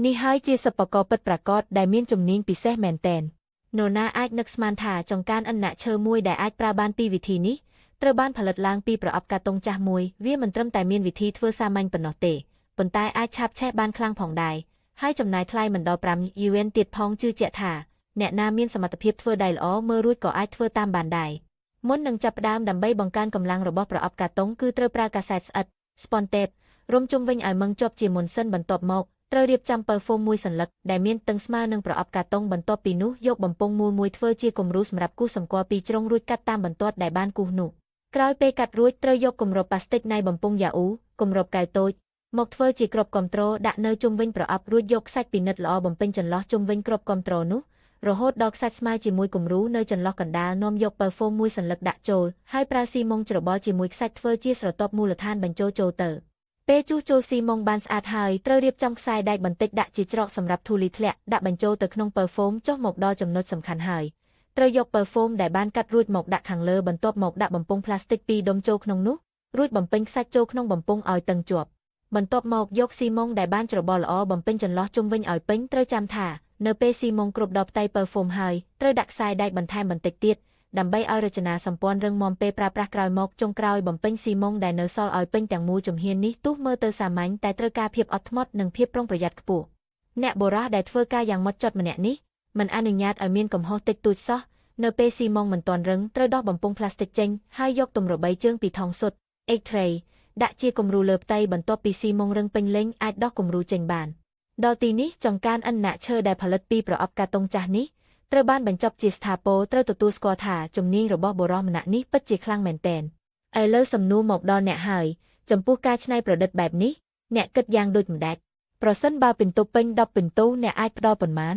នេះហើយជាសិប្បករពិតប្រាកដដែលមានជំនាញពិសេសមែនទែននរណាអាចនឹកស្មានថាចង្កានឥន្ធនៈឈើមួយដែលអាចប្រើបានពីវិធីនេះត្រូវបានផលិតឡើងពីប្រអប់កាតុងចាស់មួយវាមិនត្រឹមតែមានវិធីធ្វើសាមញ្ញប៉ុណ្ណោះទេប៉ុន្តែអាចឆាបឆេះបានខ្លាំងផងដែរហើយចំណាយថ្លៃមិនដល់5 យួនទៀតផងជឿជាក់ថាអ្នកណាមានសមត្ថភាពធ្វើដៃល្អមើលរួចក៏អាចធ្វើតាមបានដែរមុននឹងចាប់ផ្ដើមដើម្បីបង្កើនកម្លាំងរបស់ប្រអប់កាតុងគឺត្រូវប្រើកាសែតស្អិតស្ប៉ុនតេបរុំជុំវិញឲ្យមឹងជាប់ជាមុនសិនបន្ទាប់មកត្រូវរៀបចំពើហ្វូមមួយសន្លឹកដែលមានតឹងស្មើនឹងប្រអប់កាតុងបន្ទាប់ពីនោះយកបំពង់មូលមួយធ្វើជាគំរូសម្រាប់គូសសម្គាល់ពីរជ្រុងរួចកាត់តាមបន្ទាត់ដែលបានគូសនោះក្រោយពេលកាត់រួចត្រូវយកគម្របផ្លាស្ទិកនៃបំពង់យ៉ាអ៊ូគម្របកែវតូចមកធ្វើជាគ្រាប់គាំទ្រដាក់នៅជុំវិញប្រអប់រួចយកខ្សាច់ពិនិត្យល្អបំពេញចន្លោះជុំវិញគ្រាប់គាំទ្រនោះរហូតដល់ខ្សាច់ស្មើជាមួយគំរូនៅចន្លោះកណ្ដាលនាំយកពើហ្វូមមួយសន្លឹកដាក់ចូលហើយប្រើស៊ីម៉ុងច្របល់ជាមួយខ្សាច់ធ្វើជាស្រទាប់មូលដ្ឋានបញ្ចូលចូលទៅពេលជួសជុលស៊ីម៉ុងបានស្អាតហើយត្រូវរៀបចំខ្សែដែកបន្តិចដាក់ជាច្រកសម្រាប់ធូលីធ្លាក់ដាក់បញ្ចូលទៅក្នុងពើហ្វូមចុះមកដល់ចំណុចសំខាន់ហើយត្រូវយកពើហ្វូមដែលបានកាត់រួចមកដាក់ខាងលើបន្ទាប់មកដាក់បំពង់ផ្លាស្ទិក2ដុំចូលក្នុងនោះរួចបំពេញខ្សាច់ចូលក្នុងបំពង់ឲ្យតឹងជាប់បន្ទាប់មកយកស៊ីម៉ុងដែលបានច្របល់ល្អបំពេញចន្លោះជុំវិញឲ្យពេញត្រូវចាំថានៅពេលស៊ីម៉ុងគ្រប់ដល់ផ្ទៃពើហ្វូមហើយត្រូវដាក់ខ្សែដែកបន្ថែមបន្តិចទៀតដើម្បីឲ្យរចនាសម្ព័ន្ធរឹងមាំពេលប្រើប្រាស់ក្រោយមកចុងក្រោយបំពេញស៊ីម៉ុងដែលនៅសល់ឲ្យពេញទាំងមូលជំហាននេះទោះមើលទៅសាមញ្ញតែត្រូវការភាពអត់ធ្មត់និងភាពប្រុងប្រយ័ត្នខ្ពស់អ្នកបុរសដែលធ្វើការយ៉ាងម៉ត់ចត់ម្នាក់នេះមិនអនុញ្ញាតឲ្យមានកំហុសតិចតួចសោះនៅពេលស៊ីម៉ុងមិនទាន់រឹងត្រូវដោះបំពង់ផ្លាស្ទិកចេញហើយយកទម្របីជើងពីថង់សុទ្ធ X-tray ដាក់ជាគំរូលើផ្ទៃបន្ទាប់ពីស៊ីម៉ុងរឹងពេញលេញអាចដោះគំរូចេញបានដល់ទីនេះចង្កានឥន្ធនៈឈើដែលផលិតពីប្រអប់កាតុងចាស់នេះត្រូវបានបញ្ចប់ជាស្ថាពរត្រូវទទួលស្គាល់ថាជំនាញរបស់បុរសម្នាក់នេះពិតជាខ្លាំងមែនទែនឥឡូវសំណួរមកដល់អ្នកហើយចំពោះការច្នៃប្រឌិតបែបនេះអ្នកគិតយ៉ាងដូចម្ដេចប្រសិនបើពិន្ទុពេញ10ពិន្ទុអ្នកអាចផ្ដល់ប៉ុន្មាន